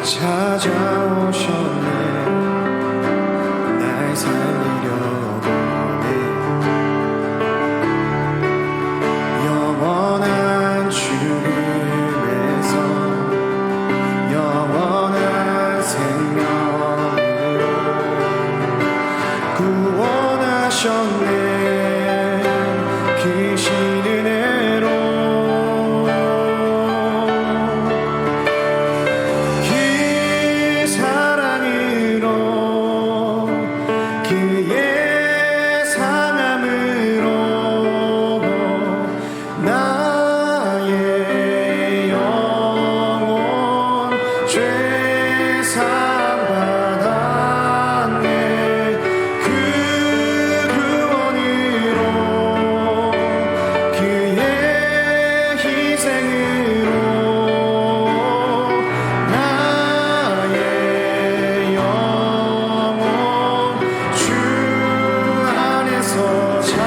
찾아오셨네. 날 살리려고 영원한 죽음에서 영원한 생명으로 구원하셨네. 크신 은혜로 그 사랑으로 그의 사명으로 나의 영혼 죄 사함받았네. 그 구원으로 그의 희생으로 나의 영혼 주 안에서 자유해.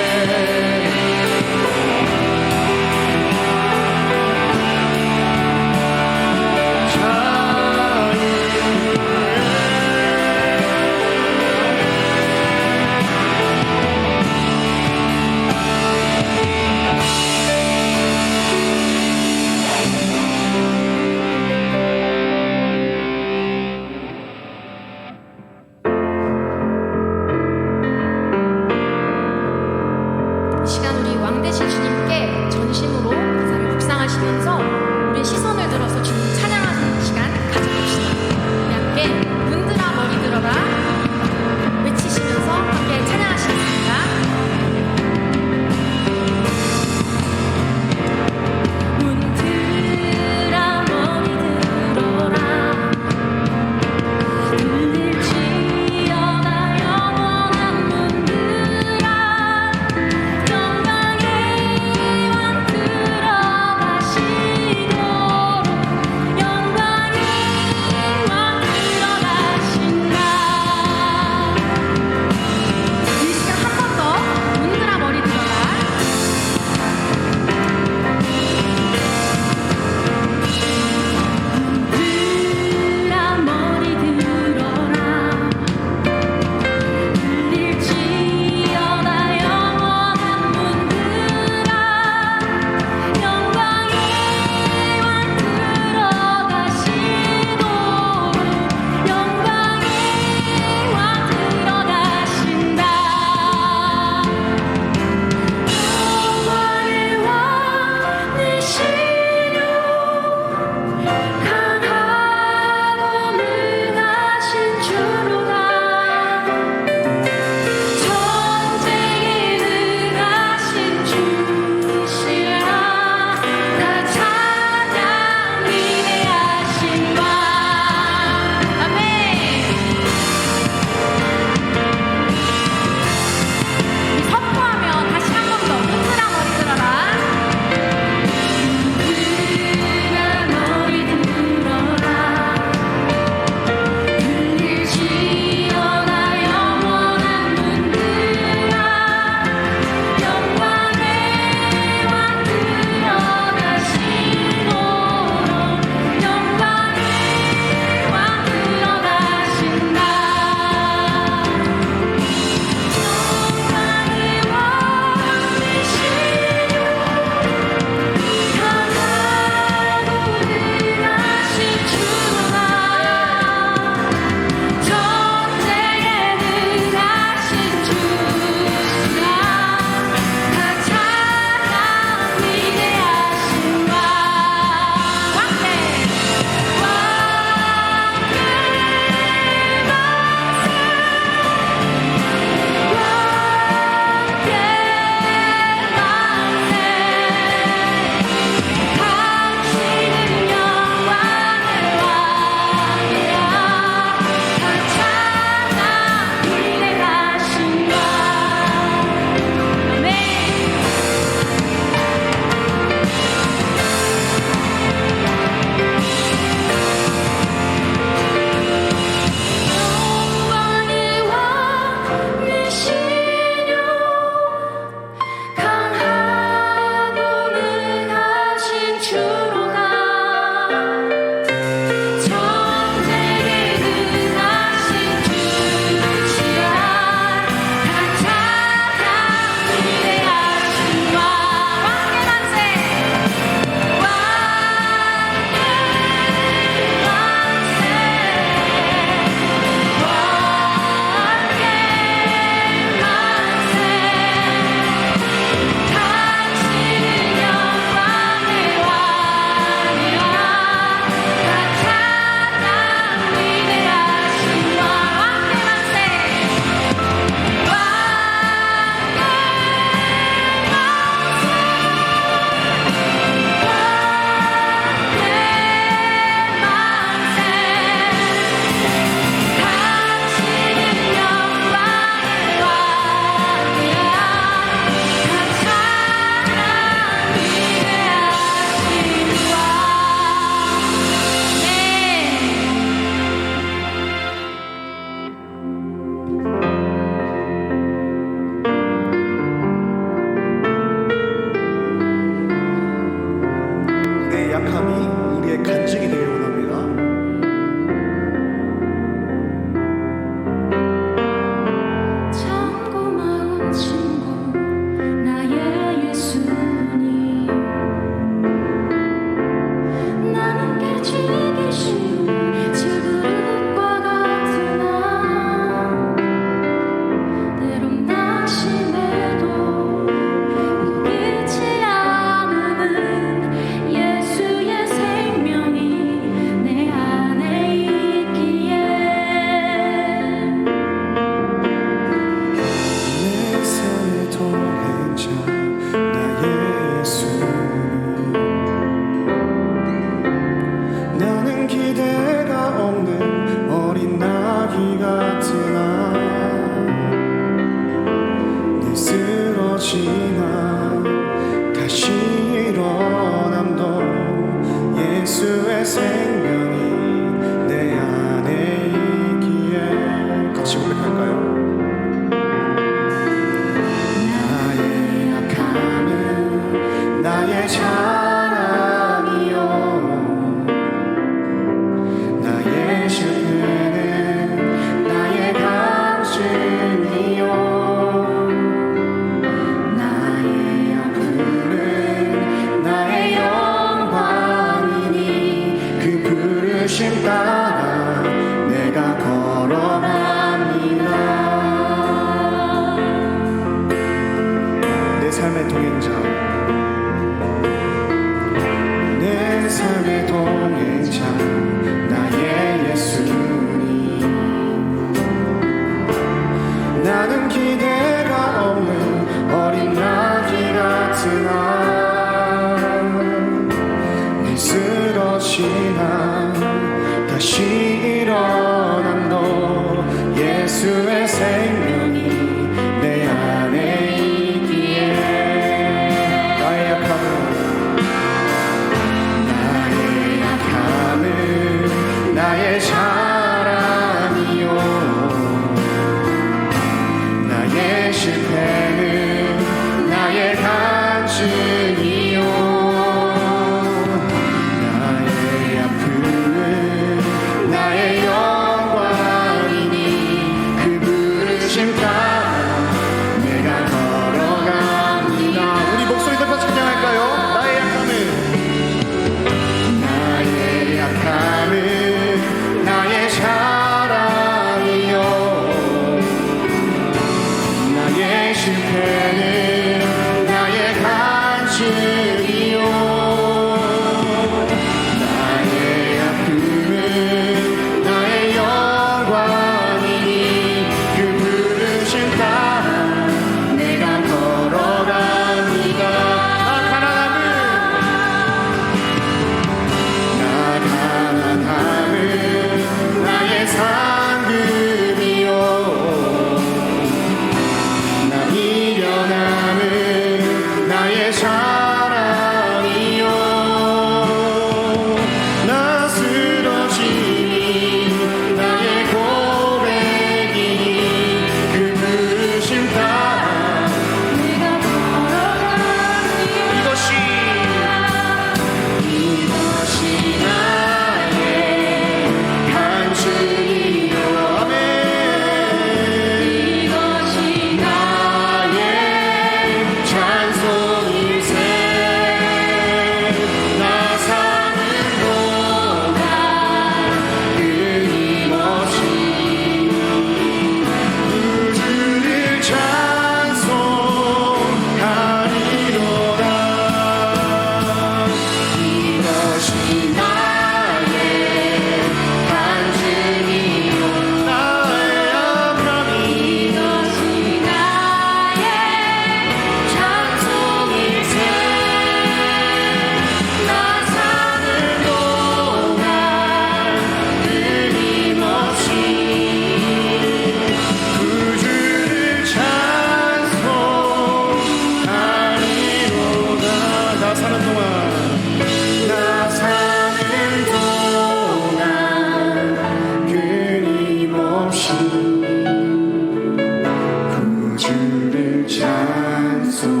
구주를 찬송하리로다.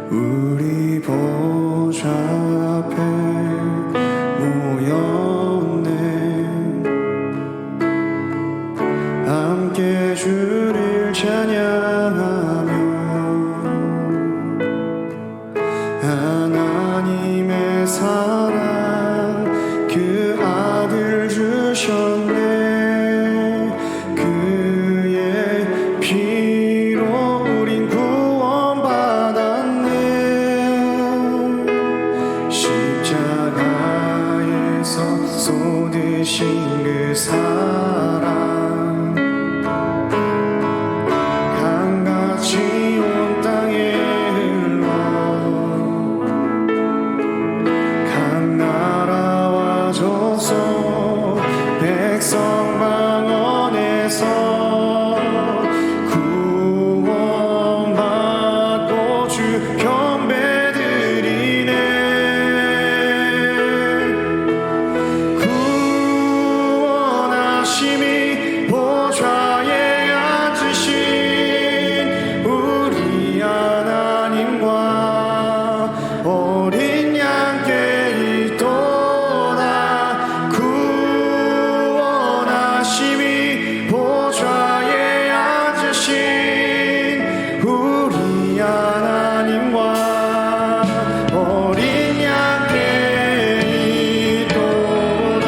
우리 보좌 앞에 모였네. 함께 주를 찬양하며 하나님의 사랑 그 아들 주셨네. 그의 피로 우린 구원받았네. 십자가에서 쏟으신 그 사랑 강같이 온 땅에 흘러 각 나라와 족속 백성 방언에서 구원받고 주 경배드리네. 구원하심이 보좌에 앉으신 우리 하나님과 어린 양께 있도다. 구원하심이 보좌에 앉으신 우리 하나님과 어린 양께 있도다.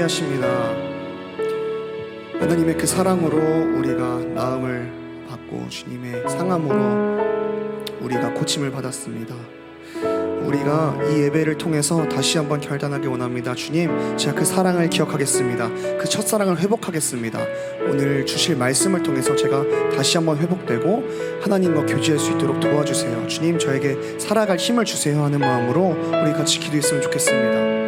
존귀하십니다. 하나님의 그 사랑으로 우리가 나음을 받고 주님의 상함으로 우리가 고침을 받았습니다. 우리가 이 예배를 통해서 다시 한번 결단하기 원합니다. 주님, 제가 그 사랑을 기억하겠습니다. 그 첫사랑을 회복하겠습니다. 오늘 주실 말씀을 통해서 제가 다시 한번 회복되고 하나님과 교제할 수 있도록 도와주세요. 주님, 저에게 살아갈 힘을 주세요 하는 마음으로 우리 같이 기도했으면 좋겠습니다.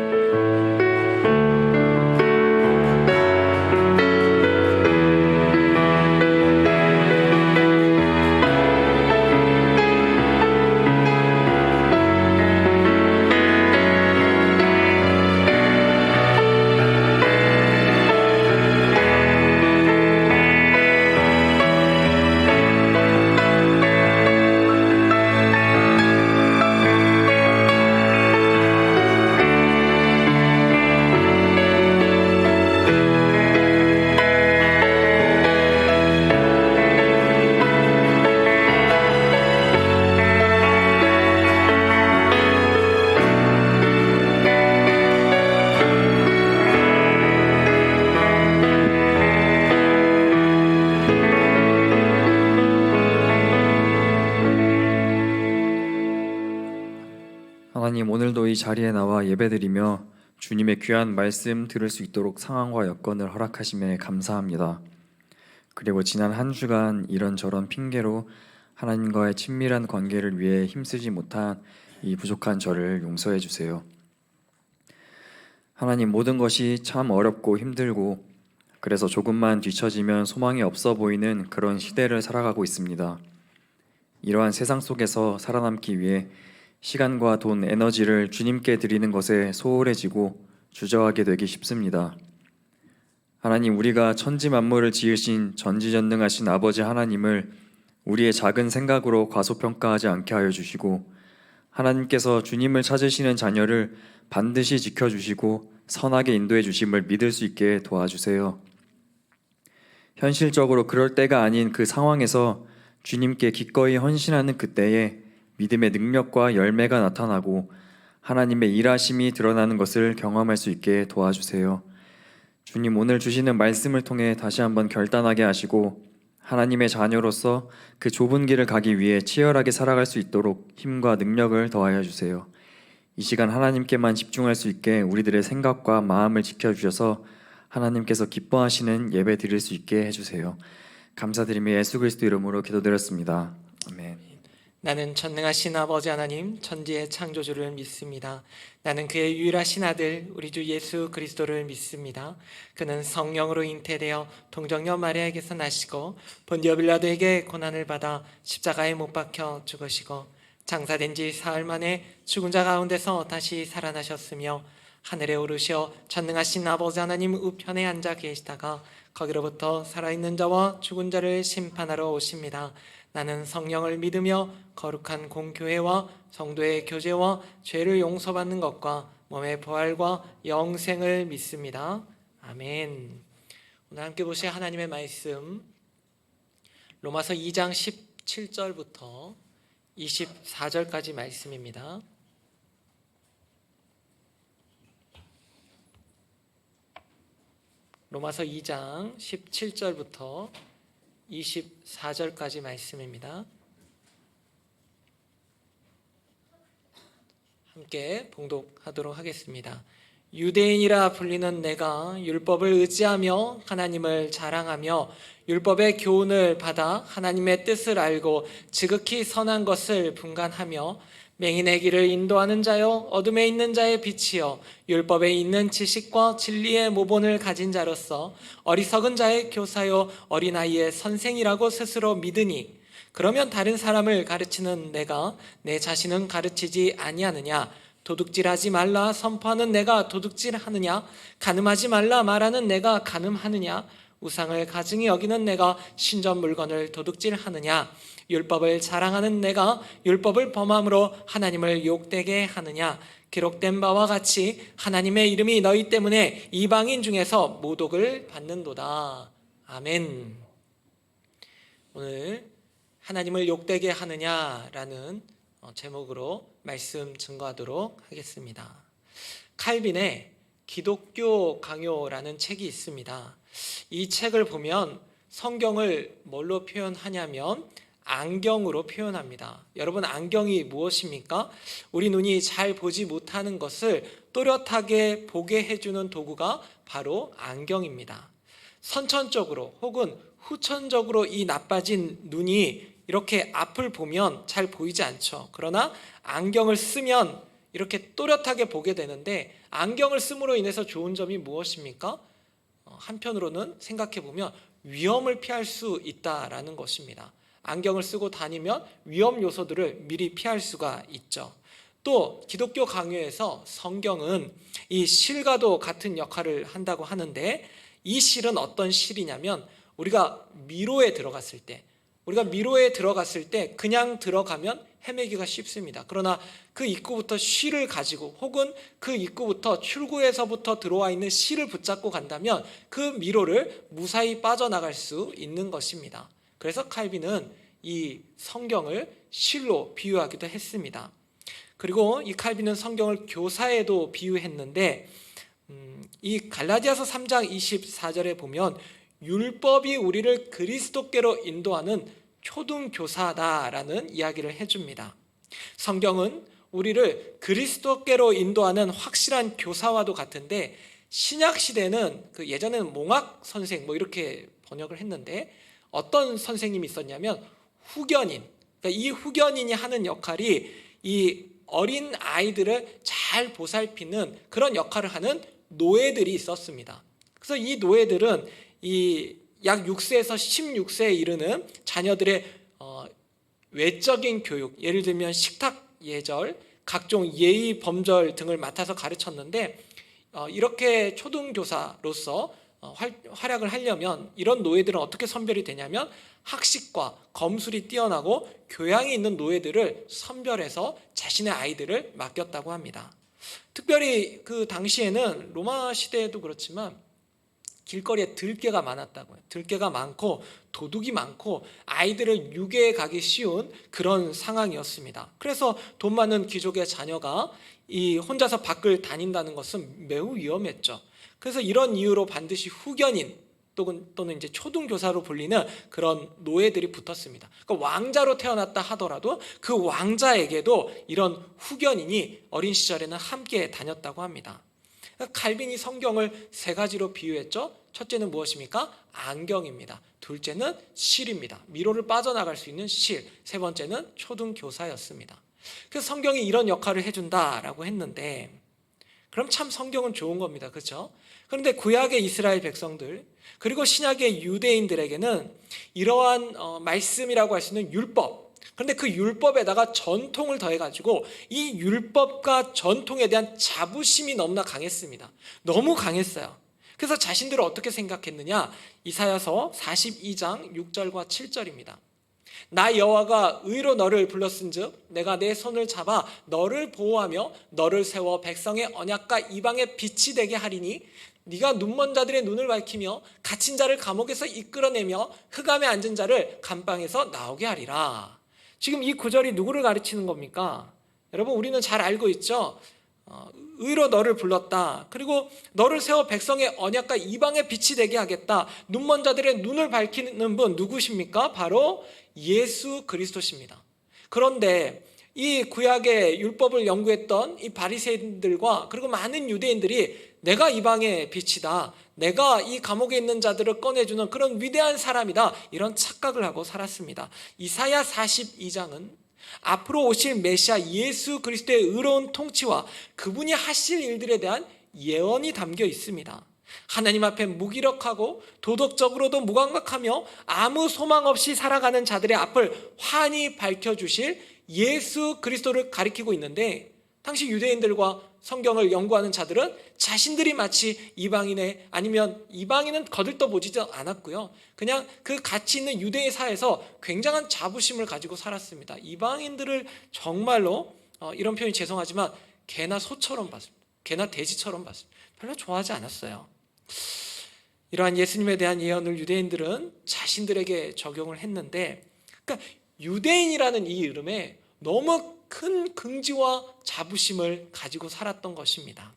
하나님, 오늘도 이 자리에 나와 예배드리며 주님의 귀한 말씀 들을 수 있도록 상황과 여건을 허락하심에 감사합니다. 그리고 지난 한 주간 이런저런 핑계로 하나님과의 친밀한 관계를 위해 힘쓰지 못한 이 부족한 저를 용서해 주세요. 하나님, 모든 것이 참 어렵고 힘들고 그래서 조금만 뒤처지면 소망이 없어 보이는 그런 시대를 살아가고 있습니다. 이러한 세상 속에서 살아남기 위해 시간과 돈, 에너지를 주님께 드리는 것에 소홀해지고 주저하게 되기 쉽습니다. 하나님, 우리가 천지 만물을 지으신 전지전능하신 아버지 하나님을 우리의 작은 생각으로 과소평가하지 않게 하여 주시고, 하나님께서 주님을 찾으시는 자녀를 반드시 지켜주시고 선하게 인도해 주심을 믿을 수 있게 도와주세요. 현실적으로 그럴 때가 아닌 그 상황에서 주님께 기꺼이 헌신하는 그때에 믿음의 능력과 열매가 나타나고 하나님의 일하심이 드러나는 것을 경험할 수 있게 도와주세요. 주님, 오늘 주시는 말씀을 통해 다시 한번 결단하게 하시고 하나님의 자녀로서 그 좁은 길을 가기 위해 치열하게 살아갈 수 있도록 힘과 능력을 더하여 주세요. 이 시간 하나님께만 집중할 수 있게 우리들의 생각과 마음을 지켜주셔서 하나님께서 기뻐하시는 예배 드릴 수 있게 해주세요. 감사드리며 예수 그리스도 이름으로 기도드렸습니다. 아멘. 나는 전능하신 아버지 하나님, 천지의 창조주를 믿습니다. 나는 그의 유일하신 아들 우리 주 예수 그리스도를 믿습니다. 그는 성령으로 잉태되어 동정녀 마리아에게서 나시고 본디오 빌라도에게 고난을 받아 십자가에 못 박혀 죽으시고 장사된 지 사흘 만에 죽은 자 가운데서 다시 살아나셨으며 하늘에 오르시어 전능하신 아버지 하나님 우편에 앉아 계시다가 거기로부터 살아있는 자와 죽은 자를 심판하러 오십니다. 나는 성령을 믿으며 거룩한 공교회와 성도의 교제와 죄를 용서받는 것과 몸의 부활과 영생을 믿습니다. 아멘. 오늘 함께 보실 하나님의 말씀 로마서 2장 17절부터 24절까지 말씀입니다. 로마서 2장 17절부터 24절까지 말씀입니다. 함께 봉독하도록 하겠습니다. 유대인이라 불리는 내가 율법을 의지하며 하나님을 자랑하며 율법의 교훈을 받아 하나님의 뜻을 알고 지극히 선한 것을 분간하며 맹인의 길을 인도하는 자여 어둠에 있는 자의 빛이여 율법에 있는 지식과 진리의 모본을 가진 자로서 어리석은 자의 교사요 어린아이의 선생이라고 스스로 믿으니 그러면 다른 사람을 가르치는 내가 내 자신은 가르치지 아니하느냐? 도둑질하지 말라 선포하는 내가 도둑질하느냐? 간음하지 말라 말하는 내가 간음하느냐? 우상을 가증히 여기는 내가 신전 물건을 도둑질하느냐? 율법을 자랑하는 내가 율법을 범함으로 하나님을 욕되게 하느냐? 기록된 바와 같이 하나님의 이름이 너희 때문에 이방인 중에서 모독을 받는도다. 아멘. 오늘 하나님을 욕되게 하느냐라는 제목으로 말씀 증거하도록 하겠습니다. 칼빈의 기독교 강요라는 책이 있습니다. 이 책을 보면 성경을 뭘로 표현하냐면 안경으로 표현합니다. 여러분, 안경이 무엇입니까? 우리 눈이 잘 보지 못하는 것을 또렷하게 보게 해주는 도구가 바로 안경입니다. 선천적으로 혹은 후천적으로 이 나빠진 눈이 이렇게 앞을 보면 잘 보이지 않죠. 그러나 안경을 쓰면 이렇게 또렷하게 보게 되는데, 안경을 씀으로 인해서 좋은 점이 무엇입니까? 한편으로는 생각해 보면 위험을 피할 수 있다라는 것입니다. 안경을 쓰고 다니면 위험 요소들을 미리 피할 수가 있죠. 또 기독교 강요에서 성경은 이 실과도 같은 역할을 한다고 하는데, 이 실은 어떤 실이냐면 우리가 미로에 들어갔을 때 그냥 들어가면 헤매기가 쉽습니다. 그러나 그 입구부터 실을 가지고 혹은 그 입구부터 출구에서부터 들어와 있는 실을 붙잡고 간다면 그 미로를 무사히 빠져나갈 수 있는 것입니다. 그래서 칼빈은 이 성경을 실로 비유하기도 했습니다. 그리고 이 칼빈은 성경을 교사에도 비유했는데, 이 갈라디아서 3장 24절에 보면 율법이 우리를 그리스도께로 인도하는 초등교사다라는 이야기를 해줍니다. 성경은 우리를 그리스도께로 인도하는 확실한 교사와도 같은데, 신약시대는 예전에는 몽학 선생 이렇게 번역을 했는데, 어떤 선생님이 있었냐면 후견인, 그러니까 이 후견인이 하는 역할이 이 어린 아이들을 잘 보살피는 그런 역할을 하는 노예들이 있었습니다. 그래서 이 노예들은 이 약 6세에서 16세에 이르는 자녀들의 외적인 교육, 예를 들면 식탁 예절, 각종 예의 범절 등을 맡아서 가르쳤는데, 이렇게 초등교사로서 활약을 하려면 이런 노예들은 어떻게 선별이 되냐면 학식과 검술이 뛰어나고 교양이 있는 노예들을 선별해서 자신의 아이들을 맡겼다고 합니다. 특별히 그 당시에는 로마 시대에도 그렇지만 길거리에 들개가 많았다고요. 들개가 많고 도둑이 많고 아이들을 유괴해 가기 쉬운 그런 상황이었습니다. 그래서 돈 많은 귀족의 자녀가 이 혼자서 밖을 다닌다는 것은 매우 위험했죠. 그래서 이런 이유로 반드시 후견인 또는 이제 초등교사로 불리는 그런 노예들이 붙었습니다. 그러니까 왕자로 태어났다 하더라도 그 왕자에게도 이런 후견인이 어린 시절에는 함께 다녔다고 합니다. 칼빈이 성경을 세 가지로 비유했죠. 첫째는 무엇입니까? 안경입니다. 둘째는 실입니다. 미로를 빠져나갈 수 있는 실. 세 번째는 초등교사였습니다. 그래서 성경이 이런 역할을 해준다라고 했는데, 그럼 참 성경은 좋은 겁니다. 그렇죠? 그런데 구약의 이스라엘 백성들 그리고 신약의 유대인들에게는 이러한 말씀이라고 할 수 있는 율법, 그런데 그 율법에다가 전통을 더해가지고 이 율법과 전통에 대한 자부심이 너무나 강했습니다. 너무 강했어요. 그래서 자신들을 어떻게 생각했느냐? 이사야서 42장 6절과 7절입니다. 나 여호와가 의로 너를 불렀은즉 내가 내 손을 잡아 너를 보호하며 너를 세워 백성의 언약과 이방의 빛이 되게 하리니 네가 눈먼 자들의 눈을 밝히며 갇힌 자를 감옥에서 이끌어내며 흑암에 앉은 자를 감방에서 나오게 하리라. 지금 이 구절이 누구를 가르치는 겁니까? 여러분, 우리는 잘 알고 있죠. 의로 너를 불렀다. 그리고 너를 세워 백성의 언약과 이방의 빛이 되게 하겠다. 눈먼 자들의 눈을 밝히는 분 누구십니까? 바로 예수 그리스도십니다. 그런데 이 구약의 율법을 연구했던 이 바리새인들과 그리고 많은 유대인들이 내가 이방의 빛이다, 내가 이 감옥에 있는 자들을 꺼내주는 그런 위대한 사람이다, 이런 착각을 하고 살았습니다. 이사야 42장은 앞으로 오실 메시아 예수 그리스도의 의로운 통치와 그분이 하실 일들에 대한 예언이 담겨 있습니다. 하나님 앞에 무기력하고 도덕적으로도 무감각하며 아무 소망 없이 살아가는 자들의 앞을 환히 밝혀주실 예수 그리스도를 가리키고 있는데, 당시 유대인들과 성경을 연구하는 자들은 자신들이 마치 이방인의, 아니면 이방인은 거들떠보지도 않았고요, 그냥 그 가치 있는 유대인 사회에서 굉장한 자부심을 가지고 살았습니다. 이방인들을 정말로 이런 표현이 죄송하지만 개나 소처럼 봤습니다. 개나 돼지처럼 봤습니다. 별로 좋아하지 않았어요. 이러한 예수님에 대한 예언을 유대인들은 자신들에게 적용을 했는데, 그러니까 유대인이라는 이 이름에 너무 큰 긍지와 자부심을 가지고 살았던 것입니다.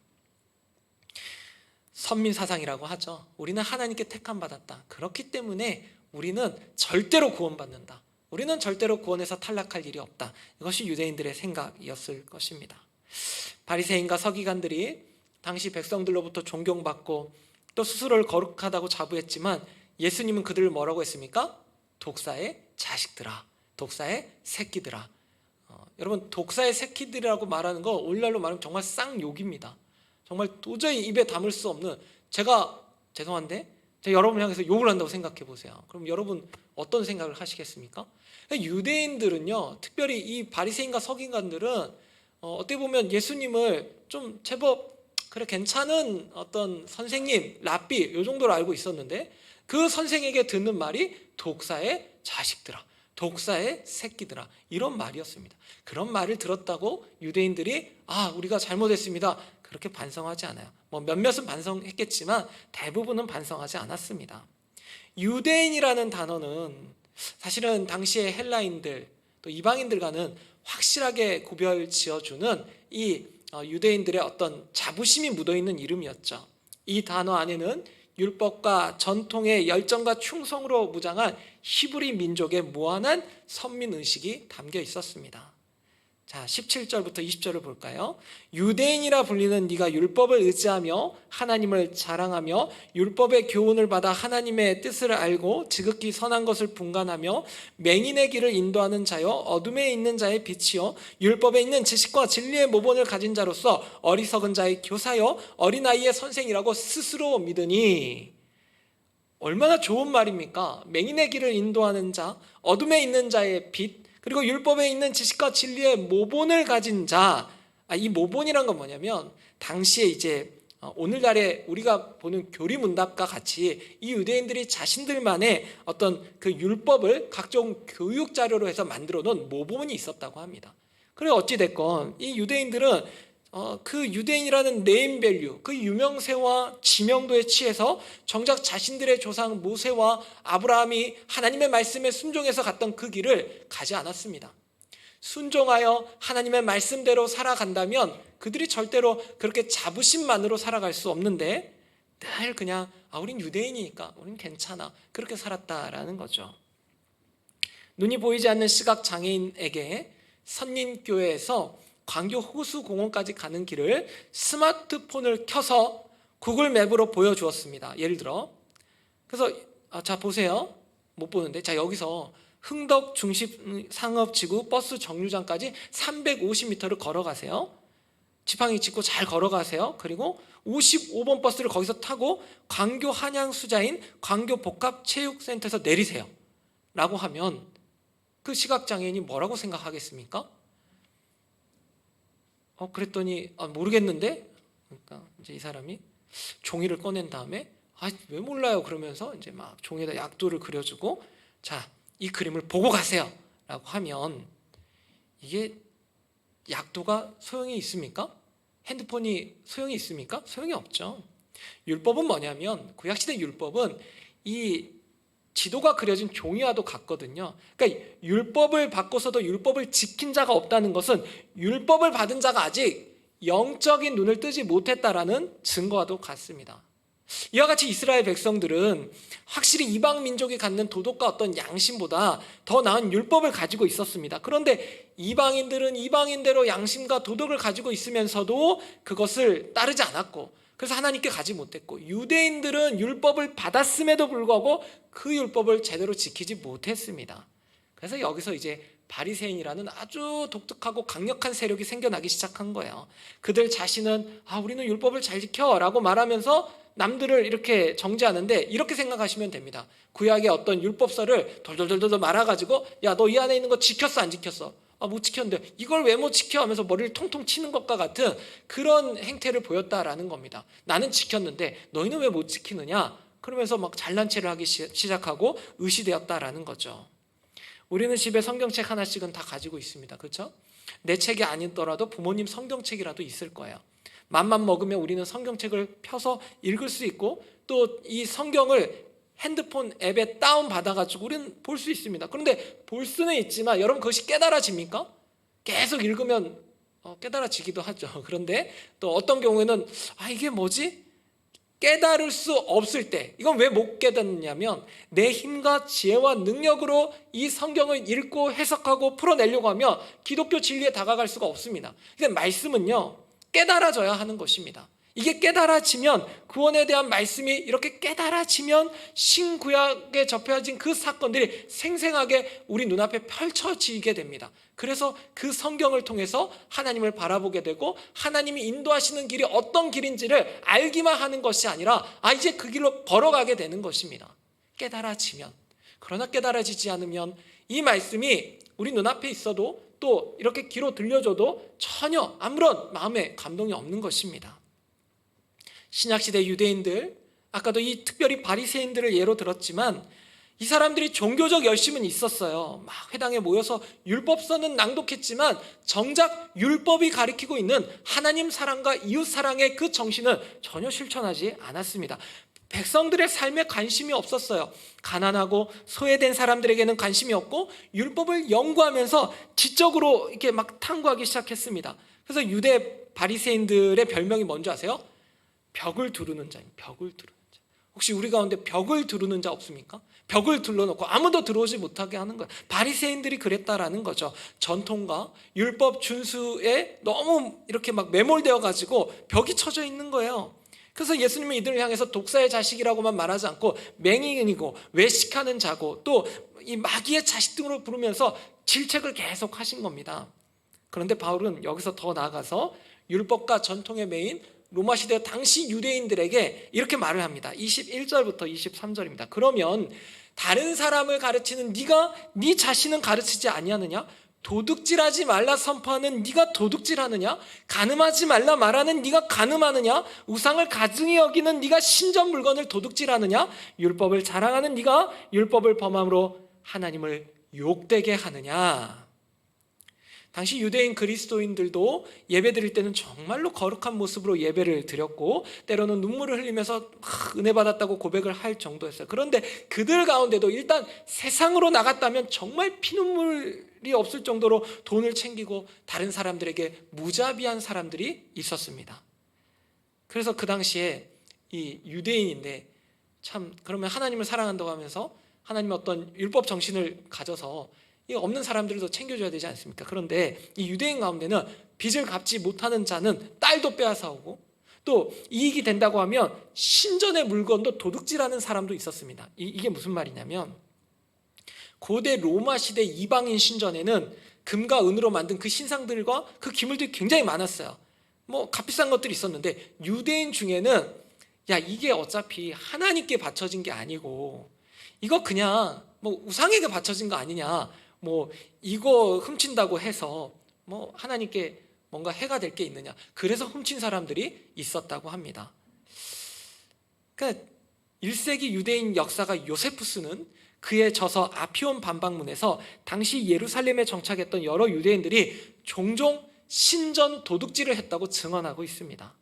선민 사상이라고 하죠. 우리는 하나님께 택함 받았다. 그렇기 때문에 우리는 절대로 구원받는다. 우리는 절대로 구원에서 탈락할 일이 없다. 이것이 유대인들의 생각이었을 것입니다. 바리새인과 서기관들이 당시 백성들로부터 존경받고 또 스스로를 거룩하다고 자부했지만 예수님은 그들을 뭐라고 했습니까? 독사의 자식들아, 독사의 새끼들아. 여러분, 독사의 새끼들이라고 말하는 거 오늘날로 말하면 정말 쌍욕입니다. 정말 도저히 입에 담을 수 없는, 제가 죄송한데 제가 여러분을 향해서 욕을 한다고 생각해 보세요. 그럼 여러분 어떤 생각을 하시겠습니까? 유대인들은요, 특별히 이 바리새인과 서기관들은 어떻게 보면 예수님을 좀 제법 그래 괜찮은 어떤 선생님, 랍비 요 정도로 알고 있었는데 그 선생에게 듣는 말이 독사의 자식들아, 독사의 새끼들아, 이런 말이었습니다. 그런 말을 들었다고 유대인들이 우리가 잘못했습니다 그렇게 반성하지 않아요. 뭐 몇몇은 반성했겠지만 대부분은 반성하지 않았습니다. 유대인이라는 단어는 사실은 당시의 헬라인들 또 이방인들과는 확실하게 구별 지어주는 이 유대인들의 어떤 자부심이 묻어있는 이름이었죠. 이 단어 안에는 율법과 전통의 열정과 충성으로 무장한 히브리 민족의 무한한 선민의식이 담겨 있었습니다. 자, 17절부터 20절을 볼까요? 유대인이라 불리는 네가 율법을 의지하며 하나님을 자랑하며 율법의 교훈을 받아 하나님의 뜻을 알고 지극히 선한 것을 분간하며 맹인의 길을 인도하는 자여 어둠에 있는 자의 빛이요 율법에 있는 지식과 진리의 모본을 가진 자로서 어리석은 자의 교사여 어린아이의 선생이라고 스스로 믿으니. 얼마나 좋은 말입니까? 맹인의 길을 인도하는 자, 어둠에 있는 자의 빛, 그리고 율법에 있는 지식과 진리의 모본을 가진 자. 이 모본이란 건 뭐냐면 당시에 이제 오늘날에 우리가 보는 교리문답과 같이 이 유대인들이 자신들만의 어떤 그 율법을 각종 교육 자료로 해서 만들어 놓은 모본이 있었다고 합니다. 그래 어찌 됐건 이 유대인들은 그 유대인이라는 네임밸류, 그 유명세와 지명도에 취해서 정작 자신들의 조상 모세와 아브라함이 하나님의 말씀에 순종해서 갔던 그 길을 가지 않았습니다. 순종하여 하나님의 말씀대로 살아간다면 그들이 절대로 그렇게 자부심만으로 살아갈 수 없는데 늘 그냥 우린 유대인이니까 우린 괜찮아 그렇게 살았다라는 거죠. 눈이 보이지 않는 시각장애인에게 선린교회에서 광교 호수공원까지 가는 길을 스마트폰을 켜서 구글 맵으로 보여주었습니다. 예를 들어 그래서 자 보세요. 못 보는데 자 여기서 흥덕 중심상업지구 버스 정류장까지 350m를 걸어가세요. 지팡이 짚고 잘 걸어가세요. 그리고 55번 버스를 거기서 타고 광교 한양수자인 광교 복합체육센터에서 내리세요 라고 하면 그 시각장애인이 뭐라고 생각하겠습니까? 그랬더니 모르겠는데. 그러니까 이제 이 사람이 종이를 꺼낸 다음에 왜 몰라요 그러면서 이제 막 종이에다 약도를 그려주고 자, 이 그림을 보고 가세요라고 하면 이게 약도가 소용이 있습니까? 핸드폰이 소용이 있습니까? 소용이 없죠. 율법은 뭐냐면 구약시대 율법은 이 지도가 그려진 종이와도 같거든요. 그러니까 율법을 받고서도 율법을 지킨 자가 없다는 것은 율법을 받은 자가 아직 영적인 눈을 뜨지 못했다라는 증거와도 같습니다. 이와 같이 이스라엘 백성들은 확실히 이방 민족이 갖는 도덕과 어떤 양심보다 더 나은 율법을 가지고 있었습니다. 그런데 이방인들은 이방인대로 양심과 도덕을 가지고 있으면서도 그것을 따르지 않았고 그래서 하나님께 가지 못했고 유대인들은 율법을 받았음에도 불구하고 그 율법을 제대로 지키지 못했습니다. 그래서 여기서 이제 바리새인이라는 아주 독특하고 강력한 세력이 생겨나기 시작한 거예요. 그들 자신은 우리는 율법을 잘 지켜라고 말하면서 남들을 이렇게 정죄하는데 이렇게 생각하시면 됩니다. 구약의 어떤 율법서를 돌돌돌돌 말아가지고 야, 너 이 안에 있는 거 지켰어 안 지켰어? 못 지켰는데 이걸 왜 못 지켜 하면서 머리를 통통 치는 것과 같은 그런 행태를 보였다라는 겁니다. 나는 지켰는데 너희는 왜 못 지키느냐? 그러면서 막 잘난 체를 하기 시작하고 의시되었다라는 거죠. 우리는 집에 성경책 하나씩은 다 가지고 있습니다. 그렇죠? 내 책이 아니더라도 부모님 성경책이라도 있을 거예요. 맘만 먹으면 우리는 성경책을 펴서 읽을 수 있고 또 이 성경을 핸드폰 앱에 다운받아가지고 우리는 볼 수 있습니다. 그런데 볼 수는 있지만 여러분 그것이 깨달아집니까? 계속 읽으면 깨달아지기도 하죠. 그런데 또 어떤 경우에는 이게 뭐지? 깨달을 수 없을 때, 이건 왜 못 깨닫느냐면 내 힘과 지혜와 능력으로 이 성경을 읽고 해석하고 풀어내려고 하면 기독교 진리에 다가갈 수가 없습니다. 근데 말씀은요, 깨달아져야 하는 것입니다. 이게 깨달아지면, 구원에 대한 말씀이 이렇게 깨달아지면 신구약에 접해진 그 사건들이 생생하게 우리 눈앞에 펼쳐지게 됩니다. 그래서 그 성경을 통해서 하나님을 바라보게 되고 하나님이 인도하시는 길이 어떤 길인지를 알기만 하는 것이 아니라 이제 그 길로 걸어가게 되는 것입니다. 깨달아지면. 그러나 깨달아지지 않으면 이 말씀이 우리 눈앞에 있어도 또 이렇게 귀로 들려줘도 전혀 아무런 마음에 감동이 없는 것입니다. 신약시대 유대인들, 아까도 이 특별히 바리새인들을 예로 들었지만 이 사람들이 종교적 열심은 있었어요. 막 회당에 모여서 율법서는 낭독했지만 정작 율법이 가리키고 있는 하나님 사랑과 이웃 사랑의 그 정신은 전혀 실천하지 않았습니다. 백성들의 삶에 관심이 없었어요. 가난하고 소외된 사람들에게는 관심이 없고 율법을 연구하면서 지적으로 이렇게 막 탐구하기 시작했습니다. 그래서 유대 바리새인들의 별명이 뭔지 아세요? 벽을 두르는 자입니다. 벽을 두르는 자. 혹시 우리 가운데 벽을 두르는 자 없습니까? 벽을 둘러놓고 아무도 들어오지 못하게 하는 거예요. 바리새인들이 그랬다라는 거죠. 전통과 율법 준수에 너무 이렇게 막 매몰되어 가지고 벽이 쳐져 있는 거예요. 그래서 예수님은 이들을 향해서 독사의 자식이라고만 말하지 않고 맹인이고 외식하는 자고 또 이 마귀의 자식 등으로 부르면서 질책을 계속 하신 겁니다. 그런데 바울은 여기서 더 나아가서 율법과 전통의 메인 로마 시대 당시 유대인들에게 이렇게 말을 합니다. 21절부터 23절입니다. 그러면 다른 사람을 가르치는 네가 네 자신은 가르치지 아니하느냐? 도둑질하지 말라 선포하는 네가 도둑질하느냐? 간음하지 말라 말하는 네가 간음하느냐? 우상을 가증히 여기는 네가 신전 물건을 도둑질하느냐? 율법을 자랑하는 네가 율법을 범함으로 하나님을 욕되게 하느냐? 당시 유대인 그리스도인들도 예배 드릴 때는 정말로 거룩한 모습으로 예배를 드렸고 때로는 눈물을 흘리면서 은혜 받았다고 고백을 할 정도였어요. 그런데 그들 가운데도 일단 세상으로 나갔다면 정말 피눈물이 없을 정도로 돈을 챙기고 다른 사람들에게 무자비한 사람들이 있었습니다. 그래서 그 당시에 이 유대인인데 참 그러면 하나님을 사랑한다고 하면서 하나님의 어떤 율법 정신을 가져서 이 없는 사람들도 챙겨줘야 되지 않습니까? 그런데 이 유대인 가운데는 빚을 갚지 못하는 자는 딸도 빼앗아오고 또 이익이 된다고 하면 신전의 물건도 도둑질하는 사람도 있었습니다. 이게 무슨 말이냐면 고대 로마 시대 이방인 신전에는 금과 은으로 만든 그 신상들과 그 기물들이 굉장히 많았어요. 뭐 값비싼 것들이 있었는데 유대인 중에는 이게 어차피 하나님께 바쳐진 게 아니고 이거 그냥 뭐 우상에게 바쳐진 거 아니냐, 뭐 이거 훔친다고 해서 뭐 하나님께 뭔가 해가 될 게 있느냐, 그래서 훔친 사람들이 있었다고 합니다. 그러니까 1세기 유대인 역사가 요세푸스는 그의 저서 아피온 반박문에서 당시 예루살렘에 정착했던 여러 유대인들이 종종 신전 도둑질을 했다고 증언하고 있습니다.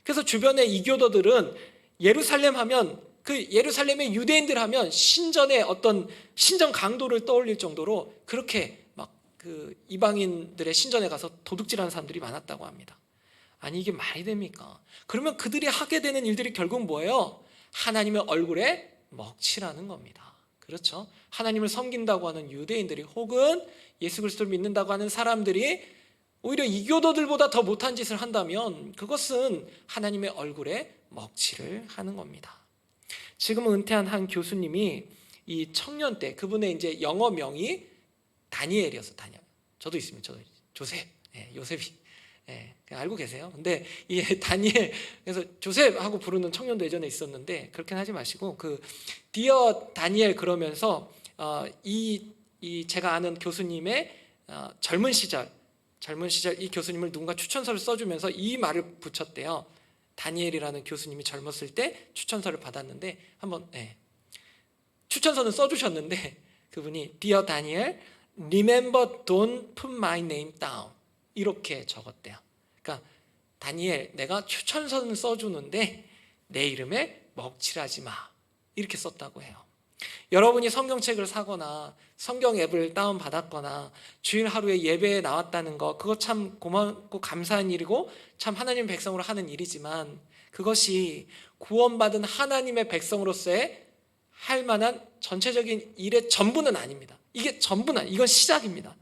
그래서 주변의 이교도들은 예루살렘 하면 그 예루살렘의 유대인들 하면 신전의 어떤 신전 강도를 떠올릴 정도로 그렇게 막 그 이방인들의 신전에 가서 도둑질하는 사람들이 많았다고 합니다. 아니 이게 말이 됩니까? 그러면 그들이 하게 되는 일들이 결국 뭐예요? 하나님의 얼굴에 먹칠하는 겁니다. 그렇죠? 하나님을 섬긴다고 하는 유대인들이 혹은 예수 그리스도를 믿는다고 하는 사람들이 오히려 이교도들보다 더 못한 짓을 한다면 그것은 하나님의 얼굴에 먹칠을 하는 겁니다. 지금은 은퇴한 한 교수님이 이 청년 때 그분의 이제 영어 명이 다니엘이었어. 다니엘. 저도 있습니다. 저도 조셉. 요셉이. 알고 계세요? 근데 이 다니엘, 그래서 조셉하고 부르는 청년도 예전에 있었는데 그렇게는 하지 마시고 그 디어 다니엘 그러면서 이 제가 아는 교수님의 젊은 시절 이 교수님을 누군가 추천서를 써주면서 이 말을 붙였대요. 다니엘이라는 교수님이 젊었을 때 추천서를 받았는데 한번 추천서는 써주셨는데 그분이 Dear Daniel, remember don't put my name down 이렇게 적었대요. 그러니까 다니엘, 내가 추천서는 써주는데 내 이름에 먹칠하지 마 이렇게 썼다고 해요. 여러분이 성경책을 사거나 성경 앱을 다운받았거나 주일 하루에 예배에 나왔다는 거, 그거 참 고맙고 감사한 일이고 참 하나님 백성으로 하는 일이지만 그것이 구원받은 하나님의 백성으로서의 할 만한 전체적인 일의 전부는 아닙니다. 이게 전부는 아니에요. 이건 시작입니다.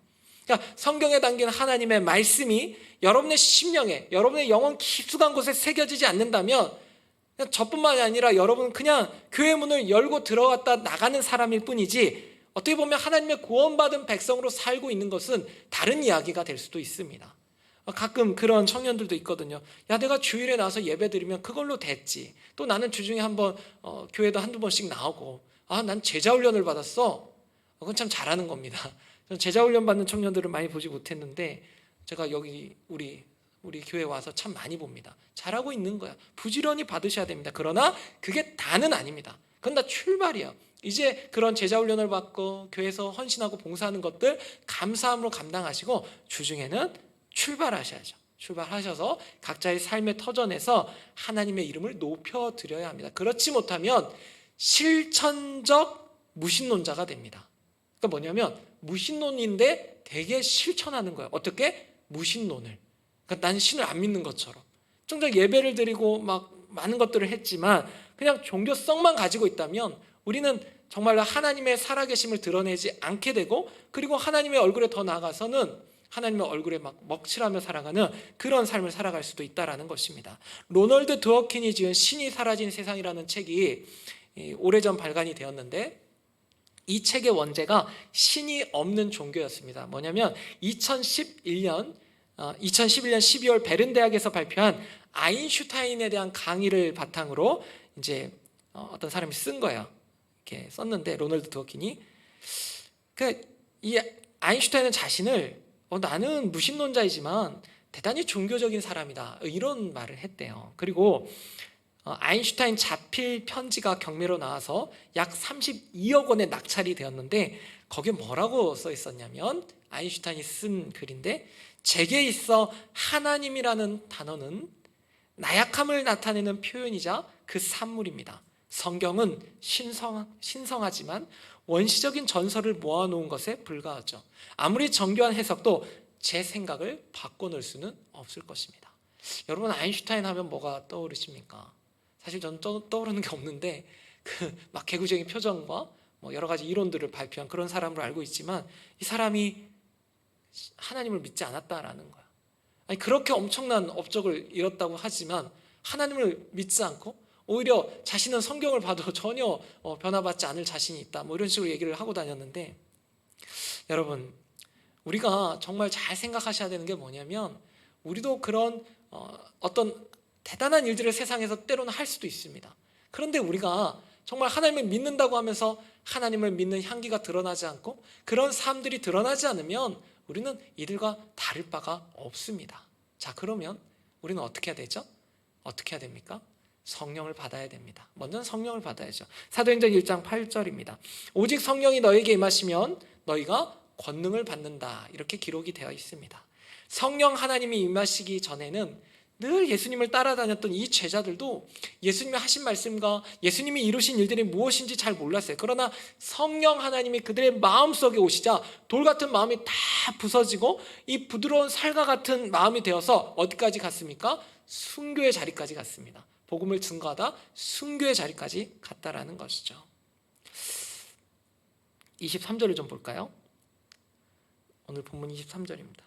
그러니까 성경에 담긴 하나님의 말씀이 여러분의 심령에, 여러분의 영혼 깊숙한 곳에 새겨지지 않는다면 그냥 저뿐만이 아니라 여러분은 그냥 교회 문을 열고 들어갔다 나가는 사람일 뿐이지, 어떻게 보면 하나님의 구원받은 백성으로 살고 있는 것은 다른 이야기가 될 수도 있습니다. 가끔 그런 청년들도 있거든요. 야, 내가 주일에 나와서 예배 드리면 그걸로 됐지. 또 나는 주중에 한번 교회도 한두 번씩 나오고, 난 제자 훈련을 받았어. 그건 참 잘하는 겁니다. 저는 제자 훈련 받는 청년들을 많이 보지 못했는데 제가 여기 우리 교회 와서 참 많이 봅니다. 잘하고 있는 거야. 부지런히 받으셔야 됩니다. 그러나 그게 다는 아닙니다. 그건 다 출발이에요. 이제 그런 제자 훈련을 받고 교회에서 헌신하고 봉사하는 것들 감사함으로 감당하시고 주중에는 출발하셔야죠. 출발하셔서 각자의 삶의 터전에서 하나님의 이름을 높여드려야 합니다. 그렇지 못하면 실천적 무신론자가 됩니다. 그러니까 뭐냐면 무신론인데 되게 실천하는 거예요. 어떻게? 무신론을. 그러니까 난 신을 안 믿는 것처럼. 정작 예배를 드리고 막 많은 것들을 했지만 그냥 종교성만 가지고 있다면 우리는 정말로 하나님의 살아계심을 드러내지 않게 되고, 그리고 하나님의 얼굴에 더 나아가서는 하나님의 얼굴에 막 먹칠하며 살아가는 그런 삶을 살아갈 수도 있다라는 것입니다. 로널드 드워킨이 지은 신이 사라진 세상이라는 책이 오래전 발간이 되었는데, 이 책의 원제가 신이 없는 종교였습니다. 뭐냐면 2011년 12월 베른 대학에서 발표한 아인슈타인에 대한 강의를 바탕으로 이제 어떤 사람이 쓴 거예요. 이렇게 썼는데 로널드 드워킨이 이 아인슈타인은 자신을 나는 무신론자이지만 대단히 종교적인 사람이다, 이런 말을 했대요. 그리고 아인슈타인 자필 편지가 경매로 나와서 약 32억 원에 낙찰이 되었는데 거기에 뭐라고 써 있었냐면, 아인슈타인이 쓴 글인데, 제게 있어 하나님이라는 단어는 나약함을 나타내는 표현이자 그 산물입니다. 성경은 신성하지만 원시적인 전설을 모아놓은 것에 불과하죠. 아무리 정교한 해석도 제 생각을 바꿔놓을 수는 없을 것입니다. 여러분, 아인슈타인 하면 뭐가 떠오르십니까? 사실 저는 떠오르는 게 없는데 막 개구쟁이 표정과 여러 가지 이론들을 발표한 그런 사람으로 알고 있지만, 이 사람이 하나님을 믿지 않았다라는 거야. 아니, 그렇게 엄청난 업적을 이뤘다고 하지만 하나님을 믿지 않고 오히려 자신은 성경을 봐도 전혀 변화받지 않을 자신이 있다, 이런 식으로 얘기를 하고 다녔는데, 여러분, 우리가 정말 잘 생각하셔야 되는 게 뭐냐면, 우리도 그런 어떤 대단한 일들을 세상에서 때로는 할 수도 있습니다. 그런데 우리가 정말 하나님을 믿는다고 하면서 하나님을 믿는 향기가 드러나지 않고 그런 삶들이 드러나지 않으면 우리는 이들과 다를 바가 없습니다. 자, 그러면 우리는 어떻게 해야 되죠? 어떻게 해야 됩니까? 성령을 받아야 됩니다. 먼저 성령을 받아야죠. 사도행전 1장 8절입니다. 오직 성령이 너에게 임하시면 너희가 권능을 받는다, 이렇게 기록이 되어 있습니다. 성령 하나님이 임하시기 전에는 늘 예수님을 따라다녔던 이 제자들도 예수님이 하신 말씀과 예수님이 이루신 일들이 무엇인지 잘 몰랐어요. 그러나 성령 하나님이 그들의 마음속에 오시자 돌 같은 마음이 다 부서지고 이 부드러운 살과 같은 마음이 되어서 어디까지 갔습니까? 순교의 자리까지 갔습니다. 복음을 증거하다 순교의 자리까지 갔다라는 것이죠. 23절을 좀 볼까요? 오늘 본문 23절입니다.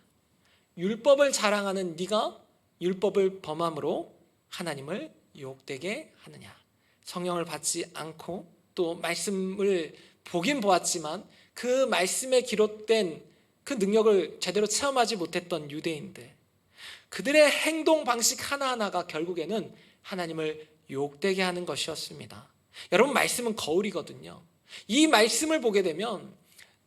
율법을 자랑하는 네가 율법을 범함으로 하나님을 유혹되게 하느냐. 성령을 받지 않고 또 말씀을 보긴 보았지만 그 말씀에 기록된 그 능력을 제대로 체험하지 못했던 유대인들, 그들의 행동 방식 하나하나가 결국에는 하나님을 유혹되게 하는 것이었습니다. 여러분, 말씀은 거울이거든요. 이 말씀을 보게 되면